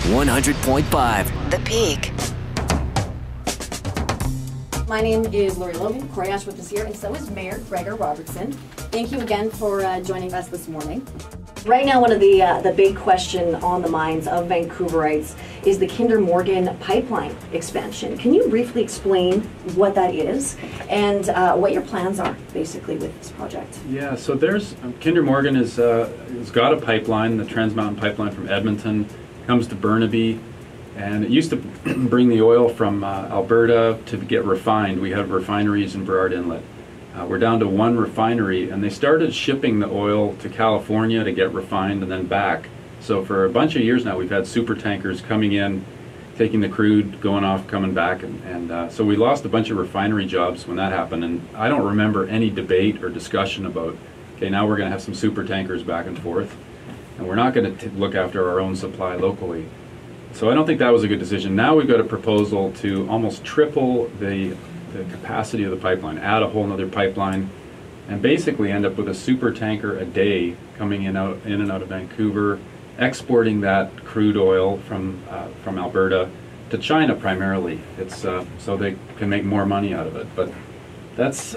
100.5. The Peak. My name is Cory Laurie. Cory Ashworth is here, and so is Mayor Gregor Robertson. Thank you again for joining us this morning. Right now, one of the big question on the minds of Vancouverites is the Kinder Morgan pipeline expansion. Can you briefly explain what that is and what your plans are, basically, with this project? Yeah, so there's Kinder Morgan has got a pipeline, the Trans Mountain Pipeline from Edmonton, comes to Burnaby, and it used to bring the oil from Alberta to get refined. We have refineries in Burrard Inlet. We're down to one refinery, and they started shipping the oil to California to get refined and then back. So for a bunch of years now, we've had super tankers coming in, taking the crude, going off, coming back, and so we lost a bunch of refinery jobs when that happened. And I don't remember any debate or discussion about, okay, now we're going to have some super tankers back and forth, and we're not going to look after our own supply locally. So I don't think that was a good decision. Now we've got a proposal to almost triple the capacity of the pipeline, add a whole nother pipeline, and basically end up with a super tanker a day coming in and out of Vancouver, exporting that crude oil from Alberta to China primarily. It's so they can make more money out of it. But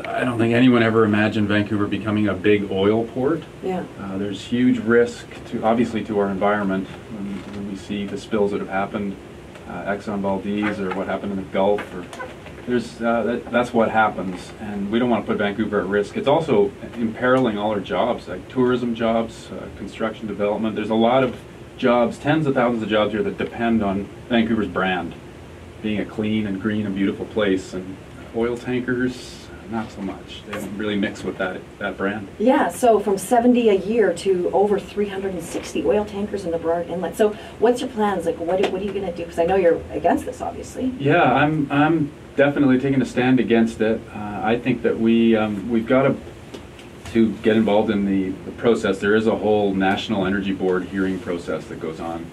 I don't think anyone ever imagined Vancouver becoming a big oil port. Yeah. There's huge risk obviously to our environment when we see the spills that have happened, Exxon Valdez or what happened in the Gulf, or that's what happens, and we don't want to put Vancouver at risk. It's also imperiling all our jobs, like tourism jobs, construction development. There's a lot of jobs, tens of thousands of jobs here that depend on Vancouver's brand, being a clean and green and beautiful place, and oil tankers, not so much. They don't really mix with that brand. Yeah, so from 70 a year to over 360 oil tankers in the Burrard Inlet. So what's your plans? Like, what are you going to do? Because I know you're against this, obviously. Yeah, I'm definitely taking a stand against it. I think that we've got to get involved in the process. There is a whole National Energy Board hearing process that goes on.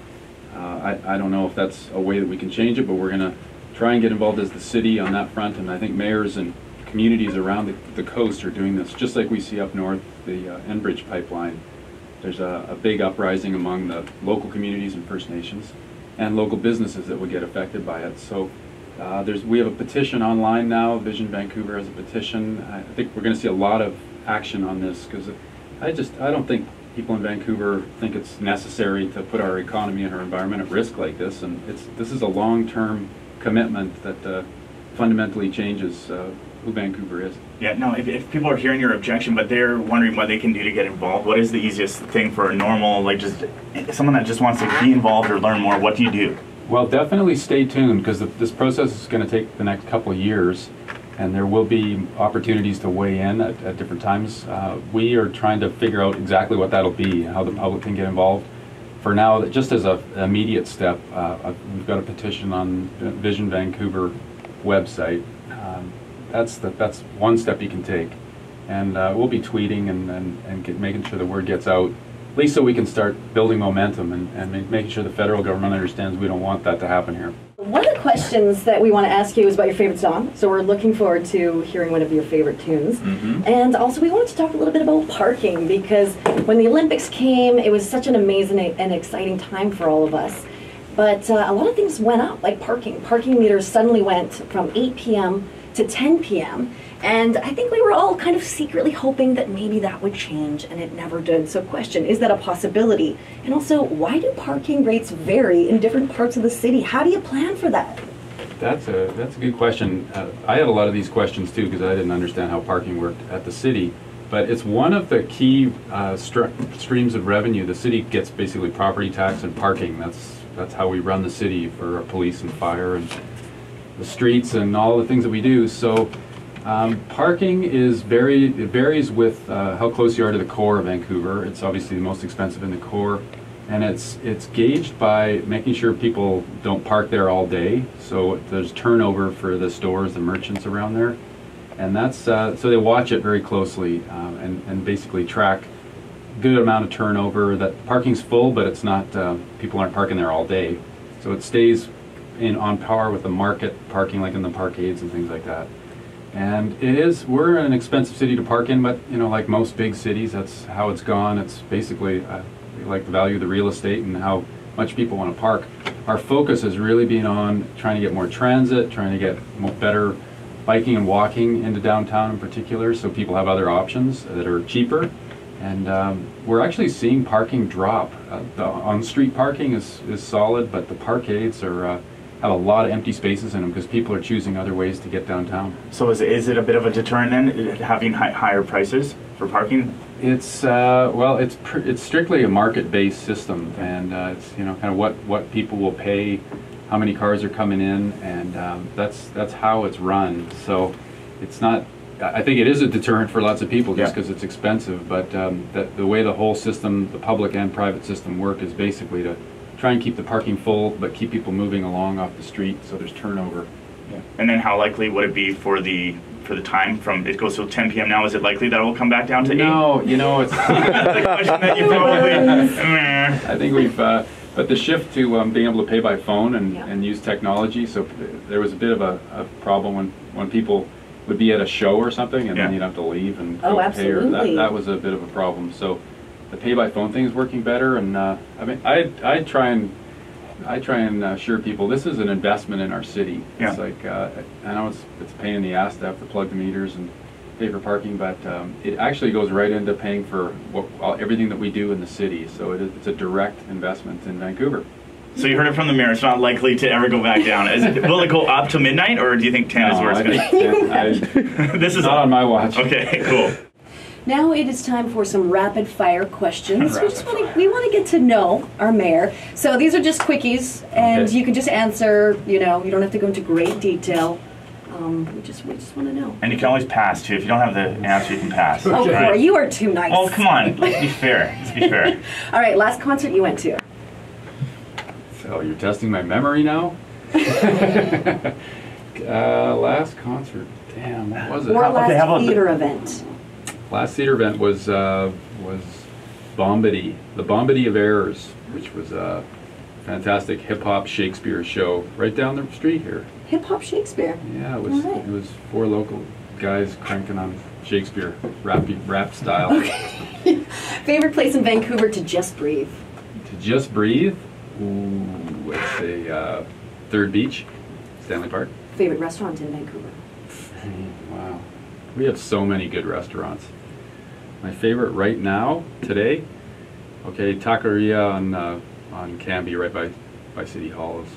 I don't know if that's a way that we can change it, but we're going to try and get involved as the city on that front, and I think mayors and communities around the coast are doing this, just like we see up north, the Enbridge pipeline. There's a big uprising among the local communities and First Nations and local businesses that would get affected by it. So we have a petition online now. Vision Vancouver has a petition. I think we're going to see a lot of action on this, because I don't think people in Vancouver think it's necessary to put our economy and our environment at risk like this, and this is a long-term commitment that fundamentally changes who Vancouver is. Yeah, no, if people are hearing your objection, but they're wondering what they can do to get involved, what is the easiest thing for a normal, like just someone that just wants to be involved or learn more, what do you do? Well, definitely stay tuned, because this process is going to take the next couple of years, and there will be opportunities to weigh in at different times. We are trying to figure out exactly what that'll be, how the public can get involved. For now, just as an immediate step, we've got a petition on Vision Vancouver website. That's one step you can take, and we'll be tweeting and making sure the word gets out, at least so we can start building momentum and making sure the federal government understands we don't want that to happen here. One of the questions that we want to ask you is about your favorite song, so we're looking forward to hearing one of your favorite tunes. Mm-hmm. And also we wanted to talk a little bit about parking, because when the Olympics came, it was such an amazing and exciting time for all of us. But a lot of things went up, like parking. Parking meters suddenly went from 8 p.m. to 10 p.m. And I think we were all kind of secretly hoping that maybe that would change, and it never did. So question, is that a possibility? And also, why do parking rates vary in different parts of the city? How do you plan for that? That's a good question. I had a lot of these questions too, because I didn't understand how parking worked at the city. But it's one of the key streams of revenue. The city gets basically property tax and parking. That's how we run the city for our police and fire and the streets and all the things that we do. So parking varies with how close you are to the core of Vancouver. It's obviously the most expensive in the core, and it's gauged by making sure people don't park there all day. So there's turnover for the stores, the merchants around there, and that's so they watch it very closely and basically track good amount of turnover. That parking's full, but it's not people aren't parking there all day, so it stays on par with the market parking, like in the parkades and things like that. And we're an expensive city to park in, but like most big cities, that's how it's gone. It's basically we like the value of the real estate and how much people want to park. our focus has really been on trying to get more transit, trying to get better biking and walking into downtown in particular, so people have other options that are cheaper. And we're actually seeing parking drop. The on-street parking is solid, but the parkades are have a lot of empty spaces in them because people are choosing other ways to get downtown. So is it a bit of a deterrent then, having higher prices for parking? It's well, it's strictly a market-based system, and it's kind of what people will pay, how many cars are coming in, and that's how it's run. So it's not. I think it is a deterrent for lots of people just because it's expensive, but the way the whole system, the public and private system, work is basically to try and keep the parking full, but keep people moving along off the street so there's turnover. Yeah. And then how likely would it be for the time from it goes till 10 p.m. now? Is it likely that it will come back down to 8? No, it's that's a question that you probably. I think we've. But the shift to being able to pay by phone and use technology, so there was a bit of a problem when people would be at a show or something and then you'd have to leave and go pay. That was a bit of a problem. So the pay by phone thing is working better, and I mean I try and assure people this is an investment in our city. It's like I know it's a pain in the ass to have to plug the meters and pay for parking, but it actually goes right into paying for everything that we do in the city. So it's a direct investment in Vancouver. So you heard it from the mayor. It's not likely to ever go back down. Will it go up to midnight, or do you think 10 is where it's going to be? This is not on my watch. Okay, cool. Now it is time for some rapid fire questions. We want to get to know our mayor. So these are just quickies, and you can just answer. You don't have to go into great detail. We just want to know. And you can always pass too. If you don't have the answer, you can pass. Oh, Cory, you are too nice. Oh, come on. Let's be fair. Let's be fair. All right, last concert you went to? So you're testing my memory now? Last concert. Damn, what was it? Or last theater event? Last theater event was Bombity, the Bombity of Errors, which was a fantastic hip-hop Shakespeare show right down the street here. Hip-hop Shakespeare? Yeah, it was 4 local guys cranking on Shakespeare, rap style. Okay. Favorite place in Vancouver to just breathe? To just breathe? Ooh, let's say Third Beach, Stanley Park. Favorite restaurant in Vancouver? Wow. We have so many good restaurants. My favorite right now, today, Taqueria on Cambie right by City Hall is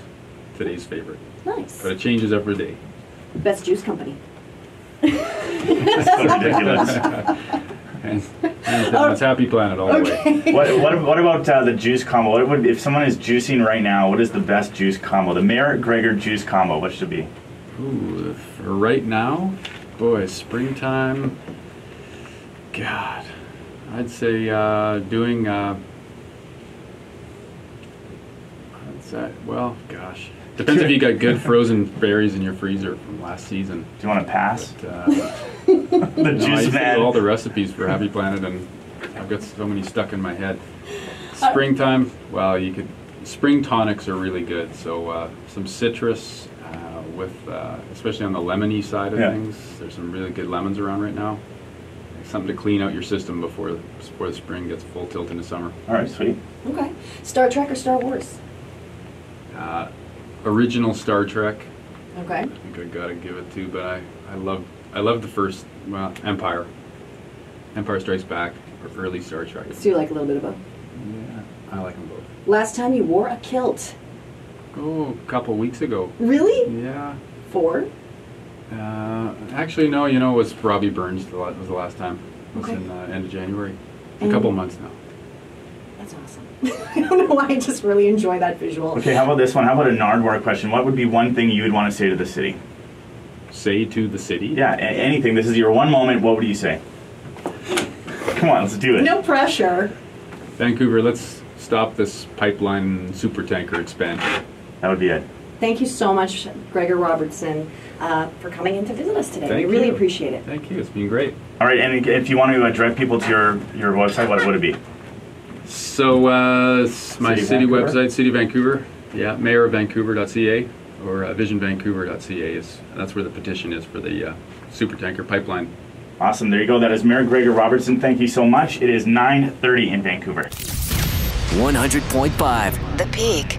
today's favorite. Nice. But it changes every day. Best juice company? That's so ridiculous. It's Happy Planet all the way. What about the juice combo? If someone is juicing right now, what is the best juice combo? The Mayor Gregor juice combo, what should it be? Ooh, for right now, boy, springtime. God, I'd say doing. Well, gosh, depends if you got good frozen berries in your freezer from last season. Do you want to pass? But, the juice man. All the recipes for Happy Planet, and I've got so many stuck in my head. Springtime, well, spring tonics are really good. So some citrus with, especially on the lemony side of things. There's some really good lemons around right now. Something to clean out your system before the spring gets full tilt into summer. All right, sweet. Okay. Star Trek or Star Wars? Original Star Trek. Okay. I think I gotta give it to, but I love the first, Empire. Empire Strikes Back, or early Star Trek. So you like a little bit of both? Yeah, I like them both. Last time you wore a kilt? Oh, a couple weeks ago. Really? Yeah. For? Actually, no. It was Robbie Burns. Was the last time. It was in end of January. A couple months now. That's awesome. I don't know why. I just really enjoy that visual. Okay, how about this one? How about a Nardwar question? What would be one thing you would want to say to the city? Say to the city? Yeah, anything. This is your one moment. What would you say? Come on, let's do it. No pressure. Vancouver, let's stop this pipeline super tanker expansion. That would be it. Thank you so much, Gregor Robertson, for coming in to visit us today. Thank we really you. appreciate it. Thank you. It's been great. All right, and if you want to direct people to your website, what would it be? So my city website, City of Vancouver, mayorofvancouver.ca or visionvancouver.ca that's where the petition is for the super tanker pipeline. Awesome. There you go. That is Mayor Gregor Robertson. Thank you so much. It is 9:30 in Vancouver. 100.5 The Peak.